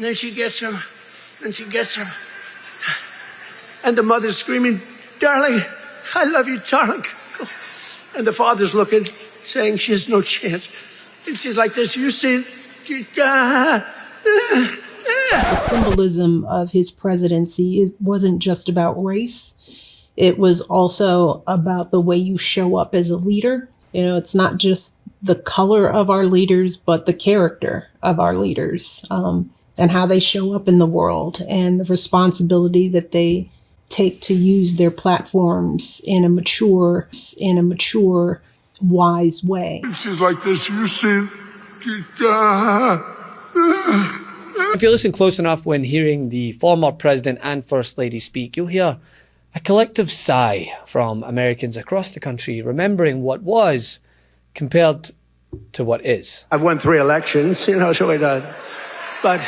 then she gets him, and she gets him. And the mother's screaming, darling, I love you, darling. And the father's looking, saying she has no chance. And she's like this, you see, the symbolism of his presidency, it wasn't just about race. It was also about the way you show up as a leader. You know, it's not just the color of our leaders, but the character of our leaders, and how they show up in the world, and the responsibility that they take to use their platforms in a mature, wise way. she's like this, you see. If you listen close enough when hearing the former president and first lady speak, you'll hear a collective sigh from Americans across the country, remembering what was compared to what is. I've won 3 elections, so we done. But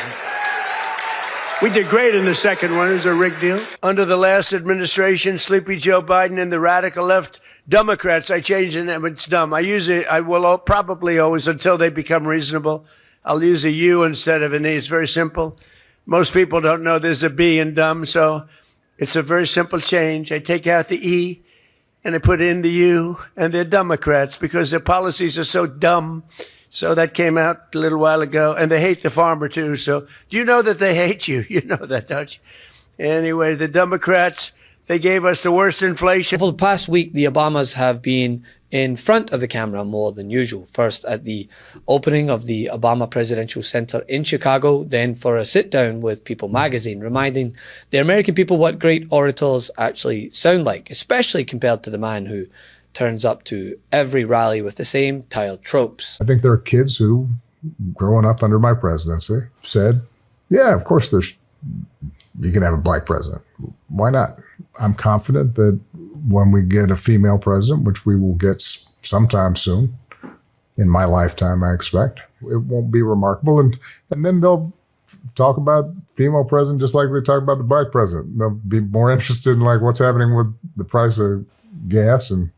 we did great in the second one. It was a rigged deal. Under the last administration, Sleepy Joe Biden and the radical left Democrats, I changed the name. It's dumb. I will probably always, until they become reasonable, I'll use a U instead of an E. It's very simple. Most people don't know there's a B in dumb, so it's a very simple change. I take out the E and I put in the U, and they're Democrats because their policies are so dumb. So that came out a little while ago, and they hate the farmer too. So do you know that they hate you? You know that, don't you? Anyway, the Democrats, they gave us the worst inflation. For the past week, the Obamas have been in front of the camera more than usual. First at the opening of the Obama Presidential Center in Chicago, then for a sit-down with People magazine, reminding the American people what great orators actually sound like, especially compared to the man who turns up to every rally with the same tiled tropes. I think there are kids who, growing up under my presidency, said, yeah, of course you can have a black president. Why not? I'm confident that when we get a female president, which we will get sometime soon, in my lifetime, I expect, it won't be remarkable. And then they'll talk about female president just like they talk about the black president. They'll be more interested in like what's happening with the price of gas and,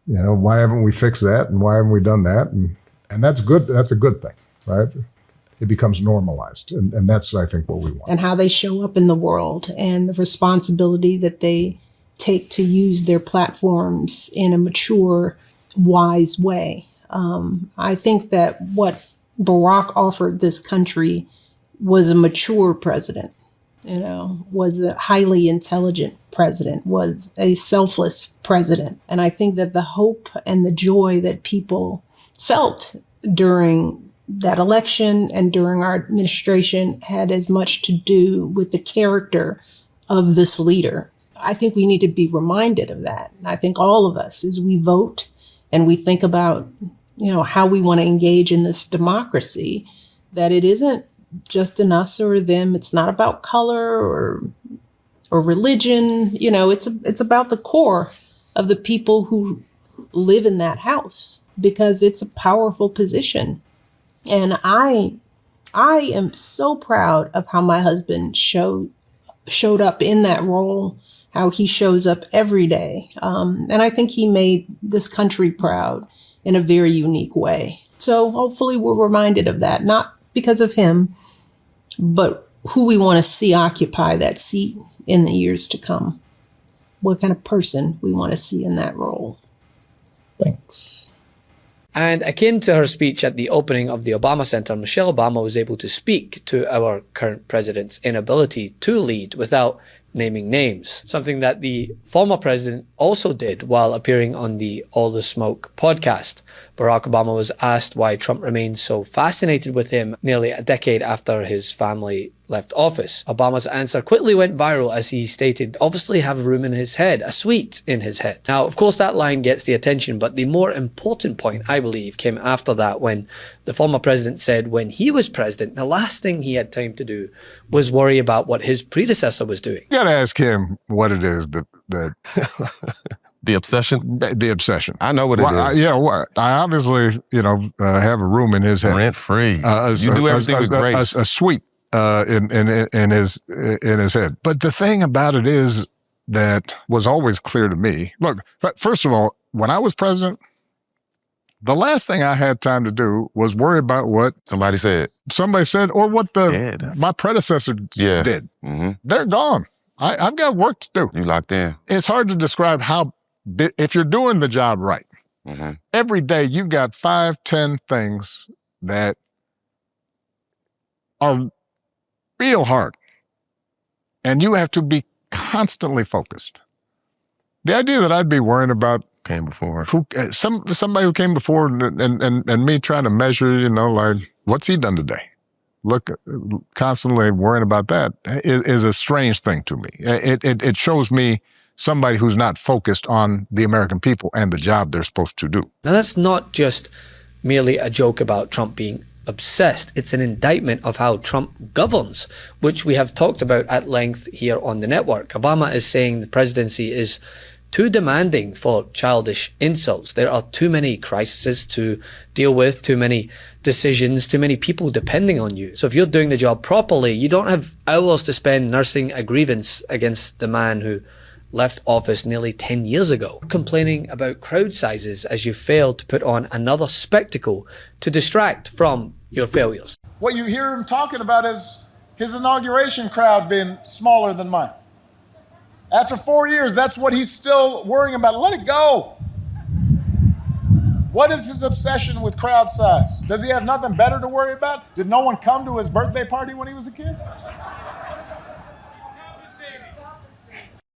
you know, why haven't we fixed that and why haven't we done that? And that's good. That's a good thing, right? It becomes normalized. And that's, I think, what we want. And how they show up in the world, and the responsibility that they take to use their platforms in a mature, wise way. I think that what Barack offered this country was a mature president, you know, was a highly intelligent president, was a selfless president. And I think that the hope and the joy that people felt during that election and during our administration had as much to do with the character of this leader. I think we need to be reminded of that. And I think all of us, as we vote and we think about, you know, how we want to engage in this democracy, that it isn't just an us or them. It's not about color or religion. You know, it's about the core of the people who live in that house, because it's a powerful position. And I am so proud of how my husband showed up in that role, how he shows up every day. And I think he made this country proud in a very unique way. So hopefully we're reminded of that, not because of him, but who we want to see occupy that seat in the years to come. What kind of person we want to see in that role. Thanks. And akin to her speech at the opening of the Obama Center, Michelle Obama was able to speak to our current president's inability to lead without naming names, something that the former president also did while appearing on the All the Smoke podcast. Barack Obama was asked why Trump remains so fascinated with him nearly a decade after his family left office. Obama's answer quickly went viral as he stated, obviously have a room in his head, a suite in his head. Now, of course, that line gets the attention, but the more important point, I believe, came after that when the former president said when he was president, the last thing he had time to do was worry about what his predecessor was doing. You gotta ask him what it is that The obsession? the obsession. I know what it is. Yeah, what? I obviously, have a room in his head. Rent free. You do everything with grace. A suite in his head. But the thing about it is that was always clear to me. Look, first of all, when I was president, The last thing I had time to do was worry about what Somebody said. or what my predecessor did. Mm-hmm. They're gone. I've got work to do. You locked in. It's hard to describe if you're doing the job right. Mm-hmm. Every day you've got 5, 10 things that are real hard. And you have to be constantly focused. The idea that I'd be worrying about Came before. somebody who came before and me trying to measure, like, what's he done today? Look, constantly worrying about that is a strange thing to me. It shows me somebody who's not focused on the American people and the job they're supposed to do. Now, that's not just merely a joke about Trump being obsessed. It's an indictment of how Trump governs, which we have talked about at length here on the network. Obama is saying the presidency is too demanding for childish insults. There are too many crises to deal with, too many decisions, too many people depending on you. So if you're doing the job properly, you don't have hours to spend nursing a grievance against the man who left office nearly 10 years ago, complaining about crowd sizes as you failed to put on another spectacle to distract from your failures. What you hear him talking about is his inauguration crowd being smaller than mine. After 4 years, that's what he's still worrying about. Let it go. What is his obsession with crowd size? Does he have nothing better to worry about? Did no one come to his birthday party when he was a kid?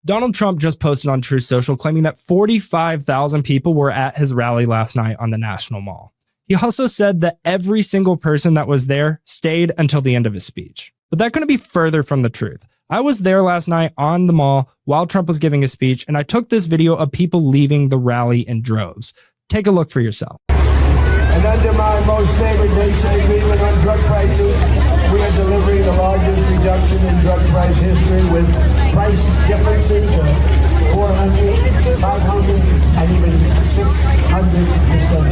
Donald Trump just posted on Truth Social claiming that 45,000 people were at his rally last night on the National Mall. He also said that every single person that was there stayed until the end of his speech. But that couldn't be further from the truth. I was there last night on the mall while Trump was giving a speech, and I took this video of people leaving the rally in droves. Take a look for yourself. And under my most favored nation agreement on drug prices, we are delivering the largest reduction in drug price history with price differences of 400, 500, and even 600%.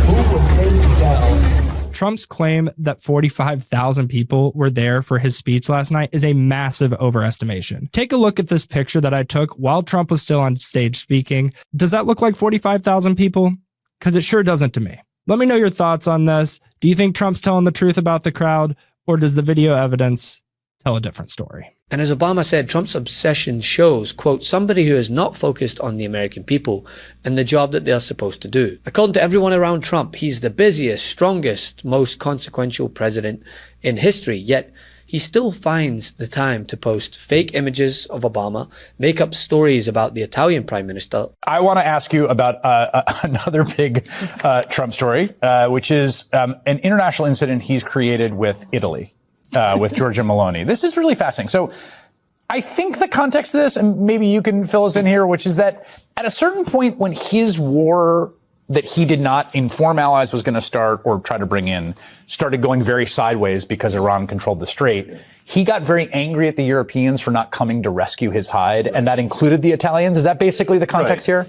Who would think that? Trump's claim that 45,000 people were there for his speech last night is a massive overestimation. Take a look at this picture that I took while Trump was still on stage speaking. Does that look like 45,000 people? Because it sure doesn't to me. Let me know your thoughts on this. Do you think Trump's telling the truth about the crowd, or does the video evidence tell a different story? And as Obama said, Trump's obsession shows, quote, somebody who is not focused on the American people and the job that they're supposed to do. According to everyone around Trump, he's the busiest, strongest, most consequential president in history, yet he still finds the time to post fake images of Obama, make up stories about the Italian prime minister. I want to ask you about another big Trump story, which is an international incident he's created with Italy. With Giorgia Meloni. This is really fascinating. So I think the context of this, and maybe you can fill us in here, which is that at a certain point when his war that he did not inform allies was going to start or try to bring in started going very sideways because Iran controlled the Strait, he got very angry at the Europeans for not coming to rescue his hide, and that included the Italians. Is that basically the context here?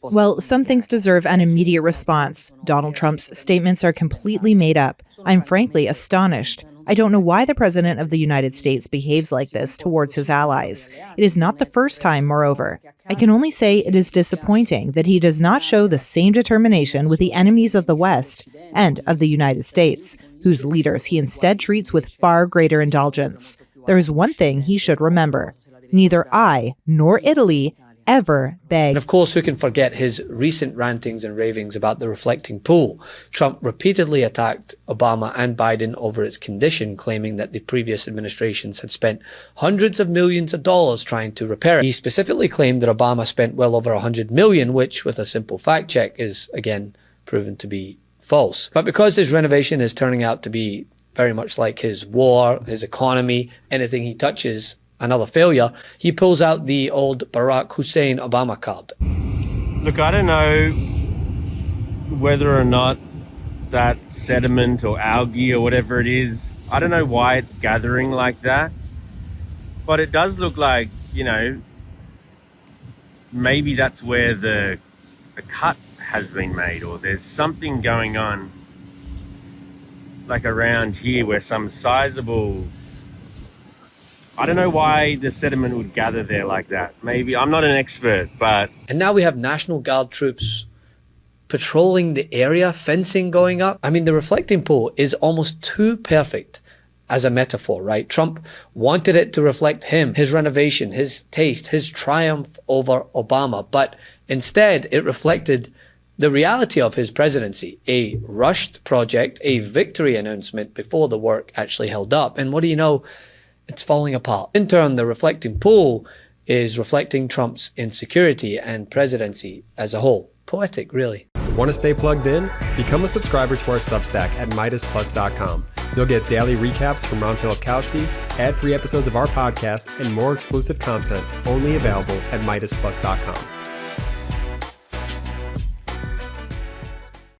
Well, some things deserve an immediate response. Donald Trump's statements are completely made up. I'm frankly astonished. I don't know why the President of the United States behaves like this towards his allies. It is not the first time, moreover. I can only say it is disappointing that he does not show the same determination with the enemies of the West and of the United States, whose leaders he instead treats with far greater indulgence. There is one thing he should remember. Neither I nor Italy ever beg. And of course, who can forget his recent rantings and ravings about the reflecting pool? Trump repeatedly attacked Obama and Biden over its condition, claiming that the previous administrations had spent hundreds of millions of dollars trying to repair it. He specifically claimed that Obama spent well over $100 million, which with a simple fact check is again proven to be false. But because his renovation is turning out to be very much like his war, his economy, anything he touches, another failure, he pulls out the old Barack Hussein Obama card. Look, I don't know whether or not that sediment or algae or whatever it is, I don't know why it's gathering like that, but it does look like, you know, maybe that's where the cut has been made, or there's something going on like around here where some sizable, I don't know why the sediment would gather there like that. Maybe, I'm not an expert, but... And now we have National Guard troops patrolling the area, fencing going up. I mean, the reflecting pool is almost too perfect as a metaphor, right? Trump wanted it to reflect him, his renovation, his taste, his triumph over Obama, but instead it reflected the reality of his presidency, a rushed project, a victory announcement before the work actually held up. And what do you know? It's falling apart. In turn, the reflecting pool is reflecting Trump's insecurity and presidency as a whole. Poetic, really. Want to stay plugged in? Become a subscriber to our Substack at MeidasPlus.com. You'll get daily recaps from Ron Filipkowski, ad-free episodes of our podcast, and more exclusive content only available at MeidasPlus.com.